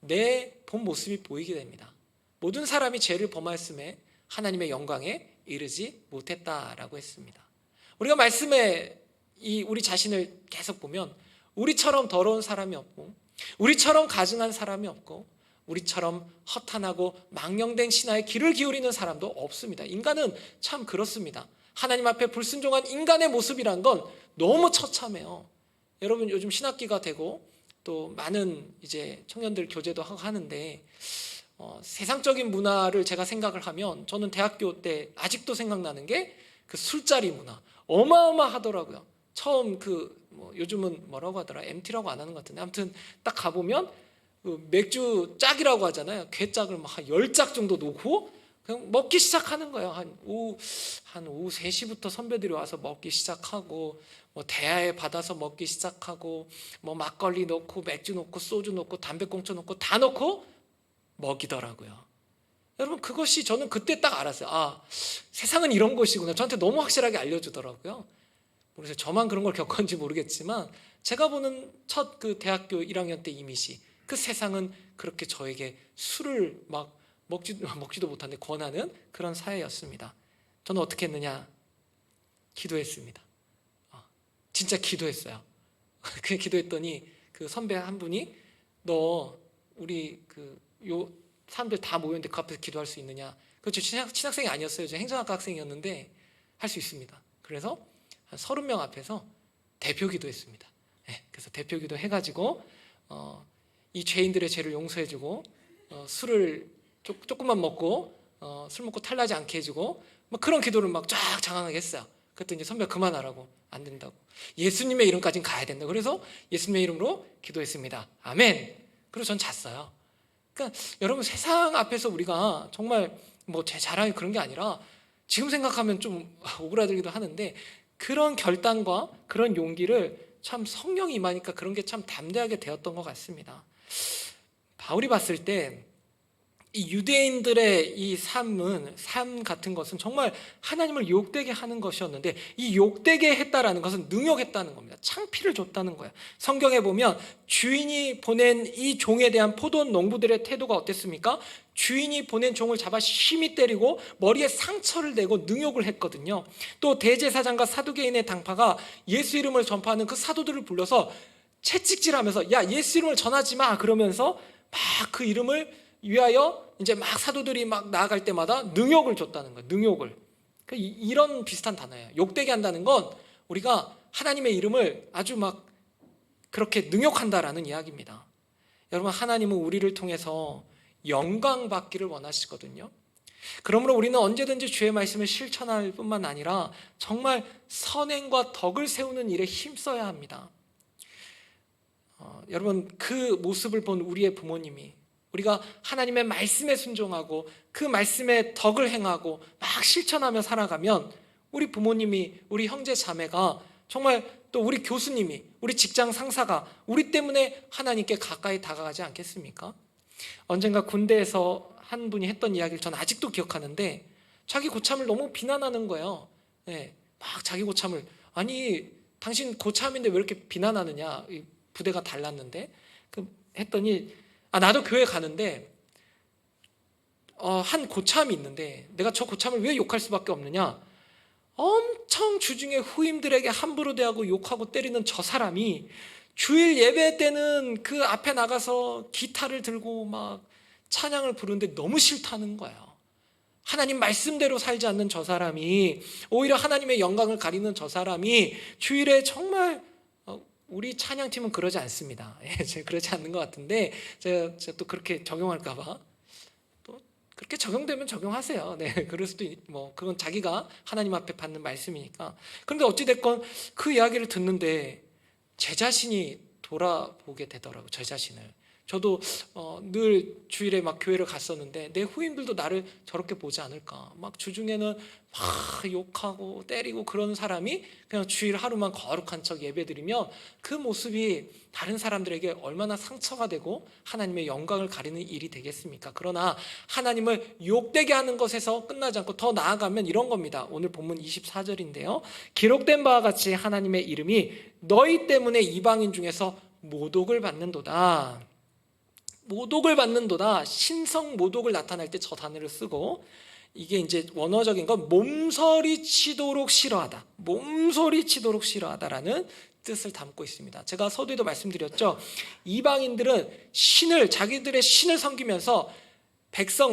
내 본 모습이 보이게 됩니다. 모든 사람이 죄를 범하였음에 하나님의 영광에 이르지 못했다라고 했습니다. 우리가 말씀에 우리 자신을 계속 보면 우리처럼 더러운 사람이 없고, 우리처럼 가증한 사람이 없고, 우리처럼 허탄하고 망령된 신하의 귀를 기울이는 사람도 없습니다. 인간은 참 그렇습니다. 하나님 앞에 불순종한 인간의 모습이란 건 너무 처참해요. 여러분, 요즘 신학기가 되고 또 많은 이제 청년들 교제도 하고 하는데 세상적인 문화를 제가 생각을 하면 저는 대학교 때 아직도 생각나는 게 그 술자리 문화. 어마어마하더라고요. 처음 요즘은 뭐라고 하더라? MT라고 안 하는 것 같은데 아무튼 딱 가보면 그 맥주 짝이라고 하잖아요. 괴짝을 막 한 10짝 정도 놓고 그냥 먹기 시작하는 거예요. 한 오후 3시부터 선배들이 와서 먹기 시작하고 뭐 대야에 받아서 먹기 시작하고 뭐 막걸리 넣고 맥주 넣고 소주 넣고 담배꽁초 넣고 다 넣고 먹이더라고요. 여러분 그것이 저는 그때 딱 알았어요. 아, 세상은 이런 것이구나. 저한테 너무 확실하게 알려주더라고요. 그래서 저만 그런 걸 겪었는지 모르겠지만 제가 보는 첫 그 대학교 1학년 때 이미지, 그 세상은 그렇게 저에게 술을 막 먹지도 못하는데 권하는 그런 사회였습니다. 저는 어떻게 했느냐? 기도했습니다. 진짜 기도했어요. 그 기도했더니 그 선배 한 분이 너 우리 요 사람들 다 모였는데 그 앞에서 기도할 수 있느냐? 그렇죠. 신학생이 아니었어요. 저 행정학과 학생이었는데 할 수 있습니다. 그래서 한 30명 앞에서 대표 기도했습니다. 네, 그래서 대표 기도 해가지고 이 죄인들의 죄를 용서해주고 술을 조금만 먹고 술 먹고 탈나지 않게 해주고 뭐 그런 기도를 막 쫙 장황하게 했어요. 그랬더니 선배가 그만하라고. 안 된다고. 예수님의 이름까지는 가야 된다. 그래서 예수님의 이름으로 기도했습니다. 아멘. 그리고 전 잤어요. 그러니까 여러분 세상 앞에서 우리가 정말 뭐 제 자랑이 그런 게 아니라 지금 생각하면 좀 오그라들기도 하는데 그런 결단과 그런 용기를 참 성령이 임하니까 그런 게 참 담대하게 되었던 것 같습니다. 바울이 봤을 때 이 유대인들의 이 삶 같은 것은 정말 하나님을 욕되게 하는 것이었는데 이 욕되게 했다라는 것은 능욕했다는 겁니다. 창피를 줬다는 거예요. 성경에 보면 주인이 보낸 이 종에 대한 포도원 농부들의 태도가 어땠습니까? 주인이 보낸 종을 잡아 심히 때리고 머리에 상처를 내고 능욕을 했거든요. 또 대제사장과 사두개인의 당파가 예수 이름을 전파하는 그 사도들을 불러서 채찍질하면서 야 예수 이름을 전하지 마 그러면서 막 그 이름을 위하여 이제 막 사도들이 막 나아갈 때마다 능욕을 줬다는 거예요. 능욕을. 이런 비슷한 단어예요. 욕되게 한다는 건 우리가 하나님의 이름을 아주 막 그렇게 능욕한다라는 이야기입니다. 여러분 하나님은 우리를 통해서 영광 받기를 원하시거든요. 그러므로 우리는 언제든지 주의 말씀을 실천할 뿐만 아니라 정말 선행과 덕을 세우는 일에 힘써야 합니다. 여러분 그 모습을 본 우리의 부모님이 우리가 하나님의 말씀에 순종하고 그 말씀에 덕을 행하고 막 실천하며 살아가면 우리 부모님이 우리 형제 자매가 정말 또 우리 교수님이 우리 직장 상사가 우리 때문에 하나님께 가까이 다가가지 않겠습니까? 언젠가 군대에서 한 분이 했던 이야기를 전 아직도 기억하는데 자기 고참을 너무 비난하는 거예요. 네, 막 자기 고참을 아니 당신 고참인데 왜 이렇게 비난하느냐 부대가 달랐는데 했더니 나도 교회 가는데 한 고참이 있는데 내가 저 고참을 왜 욕할 수밖에 없느냐? 엄청 주중에 후임들에게 함부로 대하고 욕하고 때리는 저 사람이 주일 예배 때는 그 앞에 나가서 기타를 들고 막 찬양을 부르는데 너무 싫다는 거예요. 하나님 말씀대로 살지 않는 저 사람이 오히려 하나님의 영광을 가리는 저 사람이 주일에 정말 우리 찬양팀은 그러지 않습니다. 제가 그러지 않는 것 같은데 제가 또 그렇게 적용할까 봐 또 그렇게 적용되면 적용하세요. 네, 그럴 수도 뭐 그건 자기가 하나님 앞에 받는 말씀이니까. 그런데 어찌 됐건 그 이야기를 듣는데 제 자신이 돌아보게 되더라고요. 제 자신을. 저도 늘 주일에 막 교회를 갔었는데 내 후임들도 나를 저렇게 보지 않을까. 막 주중에는 막 욕하고 때리고 그런 사람이 그냥 주일 하루만 거룩한 척 예배드리면 그 모습이 다른 사람들에게 얼마나 상처가 되고 하나님의 영광을 가리는 일이 되겠습니까? 그러나 하나님을 욕되게 하는 것에서 끝나지 않고 더 나아가면 이런 겁니다. 오늘 본문 24절인데요. 기록된 바와 같이 하나님의 이름이 너희 때문에 이방인 중에서 모독을 받는도다. 모독을 받는도다. 신성 모독을 나타낼 때 저 단어를 쓰고 이게 이제 원어적인 건 몸서리치도록 싫어하다. 몸서리치도록 싫어하다라는 뜻을 담고 있습니다. 제가 서두에도 말씀드렸죠. 이방인들은 자기들의 신을 섬기면서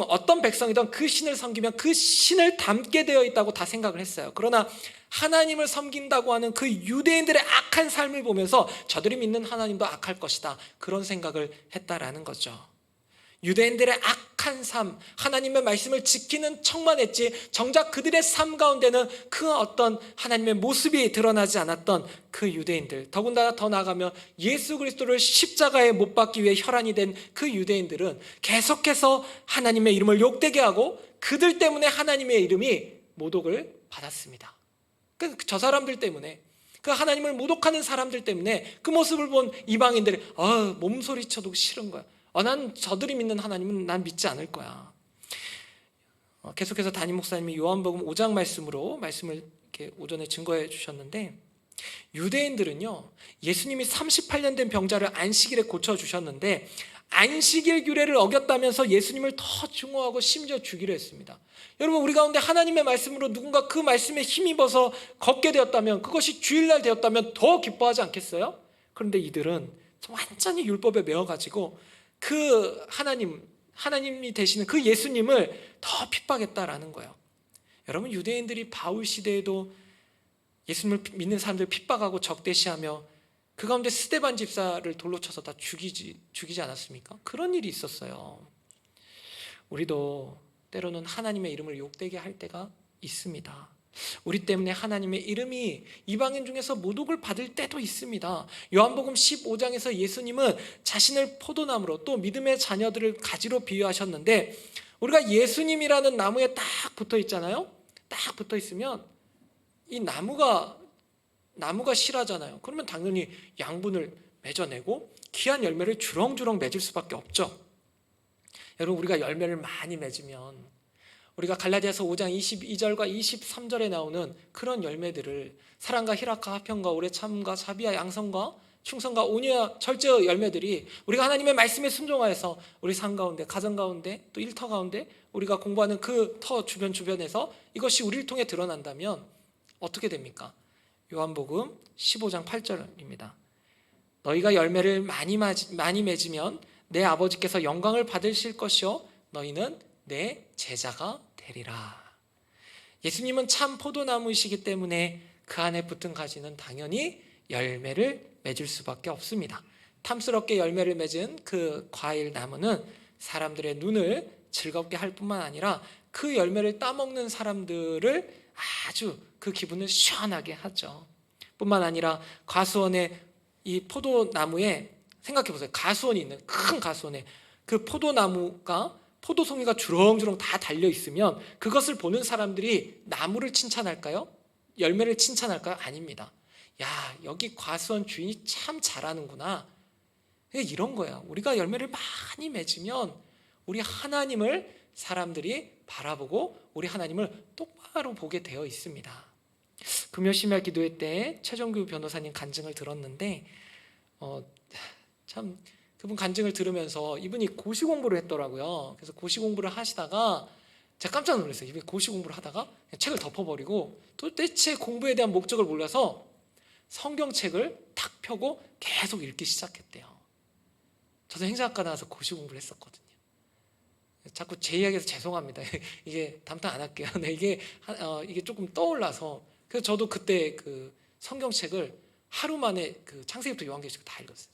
어떤 백성이든 그 신을 섬기면 그 신을 닮게 되어 있다고 다 생각을 했어요. 그러나 하나님을 섬긴다고 하는 그 유대인들의 악한 삶을 보면서 저들이 믿는 하나님도 악할 것이다. 그런 생각을 했다라는 거죠. 유대인들의 악한 삶, 하나님의 말씀을 지키는 척만 했지 정작 그들의 삶 가운데는 그 어떤 하나님의 모습이 드러나지 않았던 그 유대인들, 더군다나 더 나아가면 예수 그리스도를 십자가에 못 박기 위해 혈안이 된 그 유대인들은 계속해서 하나님의 이름을 욕되게 하고 그들 때문에 하나님의 이름이 모독을 받았습니다. 저 사람들 때문에, 그 하나님을 모독하는 사람들 때문에 그 모습을 본 이방인들이 몸소리쳐도 싫은 거야. 난 저들이 믿는 하나님은 난 믿지 않을 거야. 계속해서 담임 목사님이 요한복음 5장 말씀을 이렇게 오전에 증거해 주셨는데, 유대인들은요 예수님이 38년 된 병자를 안식일에 고쳐주셨는데 안식일 규례를 어겼다면서 예수님을 더 증오하고 심지어 죽이려 했습니다. 여러분, 우리 가운데 하나님의 말씀으로 누군가 그 말씀에 힘입어서 걷게 되었다면, 그것이 주일날 되었다면 더 기뻐하지 않겠어요? 그런데 이들은 완전히 율법에 매어가지고 그 하나님이 되시는 그 예수님을 더 핍박했다라는 거예요. 여러분, 유대인들이 바울 시대에도 예수님을 믿는 사람들 핍박하고 적대시하며 그 가운데 스데반 집사를 돌로 쳐서 다 죽이지 않았습니까? 그런 일이 있었어요. 우리도 때로는 하나님의 이름을 욕되게 할 때가 있습니다. 우리 때문에 하나님의 이름이 이방인 중에서 모독을 받을 때도 있습니다. 요한복음 15장에서 예수님은 자신을 포도나무로 또 믿음의 자녀들을 가지로 비유하셨는데, 우리가 예수님이라는 나무에 딱 붙어 있잖아요. 딱 붙어 있으면 이 나무가 실하잖아요. 그러면 당연히 양분을 맺어내고 귀한 열매를 주렁주렁 맺을 수밖에 없죠. 여러분, 우리가 열매를 많이 맺으면, 우리가 갈라디아서 5장 22절과 23절에 나오는 그런 열매들을 사랑과 희락과 화평과 오래 참음과 자비와 양성과 충성과 온유와 절제의 열매들이 우리가 하나님의 말씀에 순종하여서 우리 삶 가운데, 가정 가운데, 또 일터 가운데 우리가 공부하는 그 터 주변에서 이것이 우리를 통해 드러난다면 어떻게 됩니까? 요한복음 15장 8절입니다. 너희가 열매를 많이 맺으면 내 아버지께서 영광을 받으실 것이요 너희는 내 제자가 되리라. 예수님은 참 포도나무이시기 때문에 그 안에 붙은 가지는 당연히 열매를 맺을 수밖에 없습니다. 탐스럽게 열매를 맺은 그 과일 나무는 사람들의 눈을 즐겁게 할 뿐만 아니라 그 열매를 따먹는 사람들을 아주 그 기분을 시원하게 하죠. 뿐만 아니라 가수원의 이 포도나무에 생각해 보세요. 가수원이 있는 큰 가수원에 그 포도나무가 포도송이가 주렁주렁 다 달려 있으면 그것을 보는 사람들이 나무를 칭찬할까요? 열매를 칭찬할까요? 아닙니다. 야, 여기 과수원 주인이 참 잘하는구나. 이런 거야. 우리가 열매를 많이 맺으면 우리 하나님을 사람들이 바라보고 우리 하나님을 똑바로 보게 되어 있습니다. 금요 심야 기도회 때 최정규 변호사님 간증을 들었는데 참 그분 간증을 들으면서 이분이 고시 공부를 했더라고요. 그래서 고시 공부를 하시다가 제가 깜짝 놀랐어요. 이분이 고시 공부를 하다가 책을 덮어버리고 도대체 공부에 대한 목적을 몰라서 성경책을 탁 펴고 계속 읽기 시작했대요. 저도 행정학과 나와서 고시 공부를 했었거든요. 자꾸 제 이야기해서 죄송합니다. 이게 담당 안 할게요. 네, 이게 조금 떠올라서 그래서 저도 그때 그 성경책을 하루 만에 그 창세기부터 요한계시록 다 읽었어요.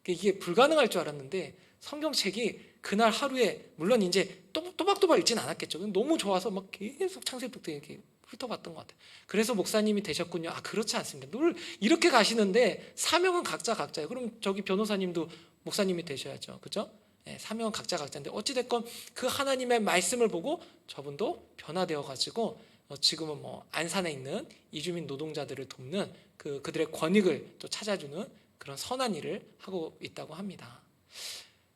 이게 불가능할 줄 알았는데 성경책이 그날 하루에 물론 이제 또박또박 읽진 않았겠죠. 너무 좋아서 막 계속 창세기부터 이렇게 훑어봤던 것 같아요. 그래서 목사님이 되셨군요. 그렇지 않습니다. 늘 이렇게 가시는데 사명은 각자예요. 그럼 저기 변호사님도 목사님이 되셔야죠. 그렇죠? 네, 사명은 각자인데 어찌됐건 그 하나님의 말씀을 보고 저분도 변화되어 가지고 지금은 안산에 있는 이주민 노동자들을 돕는 그들의 권익을 또 찾아주는 그런 선한 일을 하고 있다고 합니다.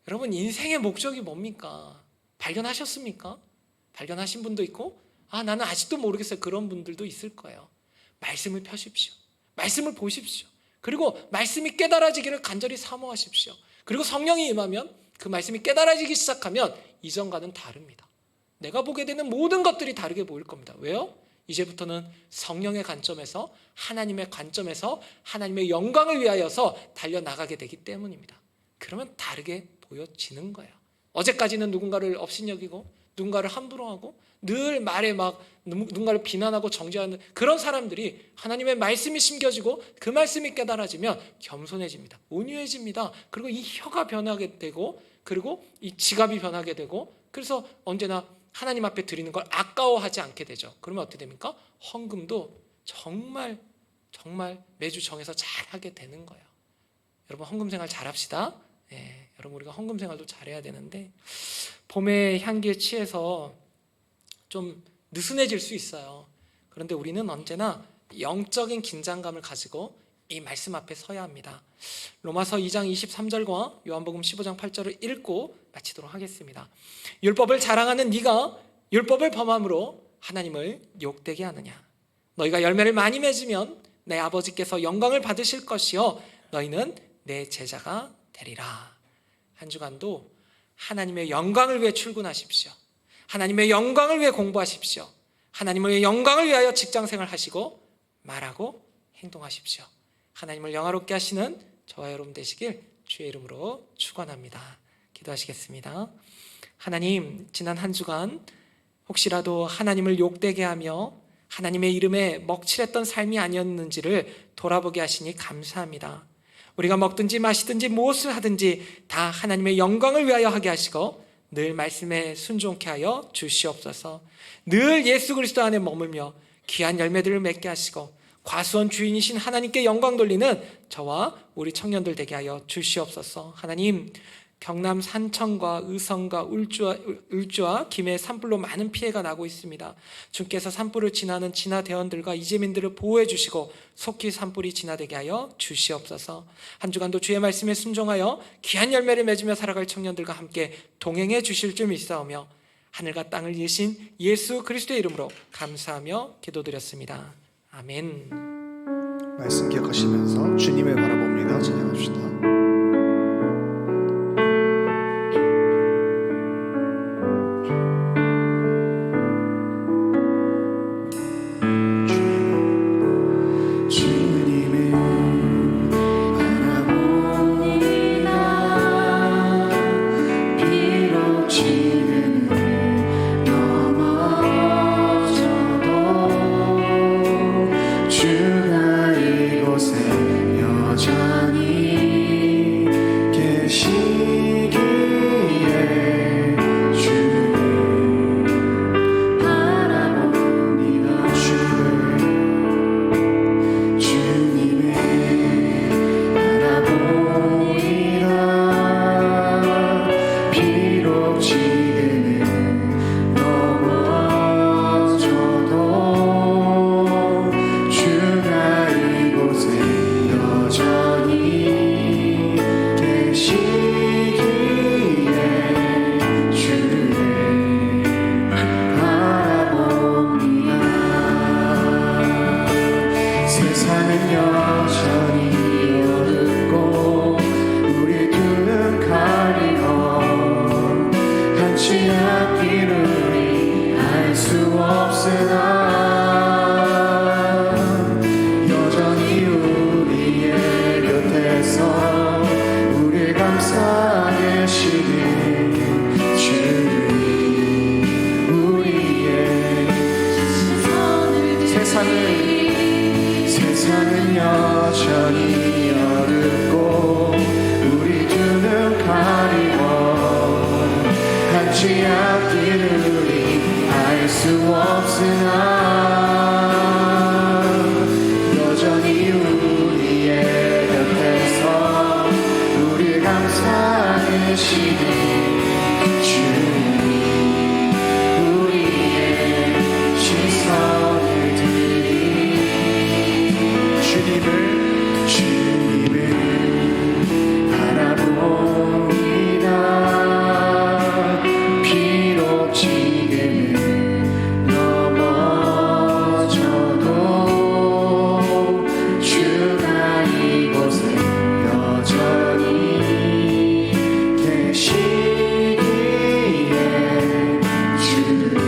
여러분, 인생의 목적이 뭡니까? 발견하셨습니까? 발견하신 분도 있고 나는 아직도 모르겠어요. 그런 분들도 있을 거예요. 말씀을 펴십시오. 말씀을 보십시오. 그리고 말씀이 깨달아지기를 간절히 사모하십시오. 그리고 성령이 임하면 그 말씀이 깨달아지기 시작하면 이전과는 다릅니다. 내가 보게 되는 모든 것들이 다르게 보일 겁니다. 왜요? 이제부터는 성령의 관점에서 하나님의 관점에서 하나님의 영광을 위하여서 달려나가게 되기 때문입니다. 그러면 다르게 보여지는 거예요. 어제까지는 누군가를 업신여기고 누군가를 함부로 하고 늘 말에 막 누군가를 비난하고 정죄하는 그런 사람들이 하나님의 말씀이 심겨지고 그 말씀이 깨달아지면 겸손해집니다. 온유해집니다. 그리고 이 혀가 변하게 되고 그리고 이 지갑이 변하게 되고, 그래서 언제나 하나님 앞에 드리는 걸 아까워하지 않게 되죠. 그러면 어떻게 됩니까? 헌금도 정말 매주 정해서 잘 하게 되는 거예요. 여러분, 헌금 생활 잘 합시다. 여러분, 우리가 헌금 생활도 잘해야 되는데, 봄의 향기에 취해서 좀 느슨해질 수 있어요. 그런데 우리는 언제나 영적인 긴장감을 가지고 이 말씀 앞에 서야 합니다. 로마서 2장 23절과 요한복음 15장 8절을 읽고 마치도록 하겠습니다. 율법을 자랑하는 네가 율법을 범함으로 하나님을 욕되게 하느냐? 너희가 열매를 많이 맺으면 내 아버지께서 영광을 받으실 것이요 너희는 내 제자가 되리라. 한 주간도 하나님의 영광을 위해 출근하십시오. 하나님의 영광을 위해 공부하십시오. 하나님의 영광을 위하여 직장생활 하시고 말하고 행동하십시오. 하나님을 영화롭게 하시는 저와 여러분 되시길 주의 이름으로 축원합니다. 기도하시겠습니다. 하나님, 지난 한 주간 혹시라도 하나님을 욕되게 하며 하나님의 이름에 먹칠했던 삶이 아니었는지를 돌아보게 하시니 감사합니다. 우리가 먹든지 마시든지 무엇을 하든지 다 하나님의 영광을 위하여 하게 하시고 늘 말씀에 순종케 하여 주시옵소서. 늘 예수 그리스도 안에 머물며 귀한 열매들을 맺게 하시고 과수원 주인이신 하나님께 영광 돌리는 저와 우리 청년들 되게 하여 주시옵소서. 하나님, 경남 산청과 의성과 울주와 김해 산불로 많은 피해가 나고 있습니다. 주께서 산불을 지나는 진화대원들과 이재민들을 보호해 주시고 속히 산불이 진화되게 하여 주시옵소서. 한 주간도 주의 말씀에 순종하여 귀한 열매를 맺으며 살아갈 청년들과 함께 동행해 주실 줄 믿사오며 하늘과 땅을 이으신 예수 그리스도의 이름으로 감사하며 기도드렸습니다. 아멘. 말씀 기억하시면서 주님을 바라봅니다. 찬양합시다. 세상은 여전히 어둡고 우리 두 눈 가리고 같이 앞길을 우리 알 수 없으나 여전히 우리의 곁에서 우리 감사의 시기 주님 우리의 시선을 주님을 바라봅니다. 비록 지금은 넘어져도 주가 이곳에 여전히 계시기에 주를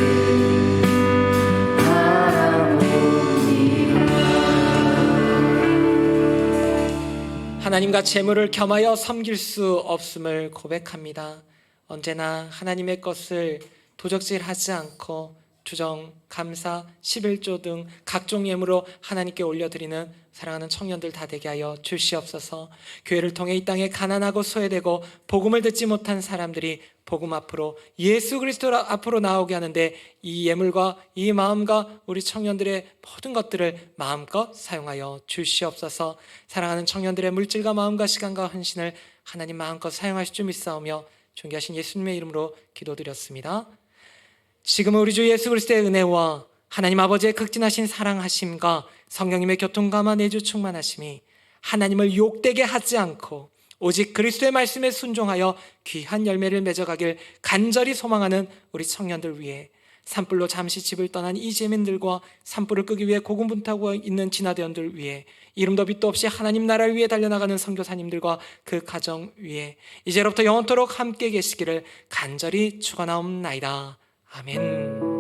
하나님과 재물을 겸하여 섬길 수 없음을 고백합니다. 언제나 하나님의 것을 도적질하지 않고 주정, 감사, 11조 등 각종 예물로 하나님께 올려드리는 사랑하는 청년들 다 되게 하여 주시옵소서. 교회를 통해 이 땅에 가난하고 소외되고 복음을 듣지 못한 사람들이 복음 앞으로, 예수 그리스도 앞으로 나오게 하는데 이 예물과 이 마음과 우리 청년들의 모든 것들을 마음껏 사용하여 주시옵소서. 사랑하는 청년들의 물질과 마음과 시간과 헌신을 하나님 마음껏 사용하실 줄 믿사오며 존귀하신 예수님의 이름으로 기도드렸습니다. 지금은 우리 주 예수 그리스도의 은혜와 하나님 아버지의 극진하신 사랑하심과 성령님의 교통감화 내주 충만하심이 하나님을 욕되게 하지 않고 오직 그리스도의 말씀에 순종하여 귀한 열매를 맺어가길 간절히 소망하는 우리 청년들 위해, 산불로 잠시 집을 떠난 이재민들과 산불을 끄기 위해 고군분투하고 있는 진화대원들 위해, 이름도 빛도 없이 하나님 나라를 위해 달려나가는 선교사님들과 그 가정 위해 이제로부터 영원토록 함께 계시기를 간절히 축원하옵나이다. 아멘.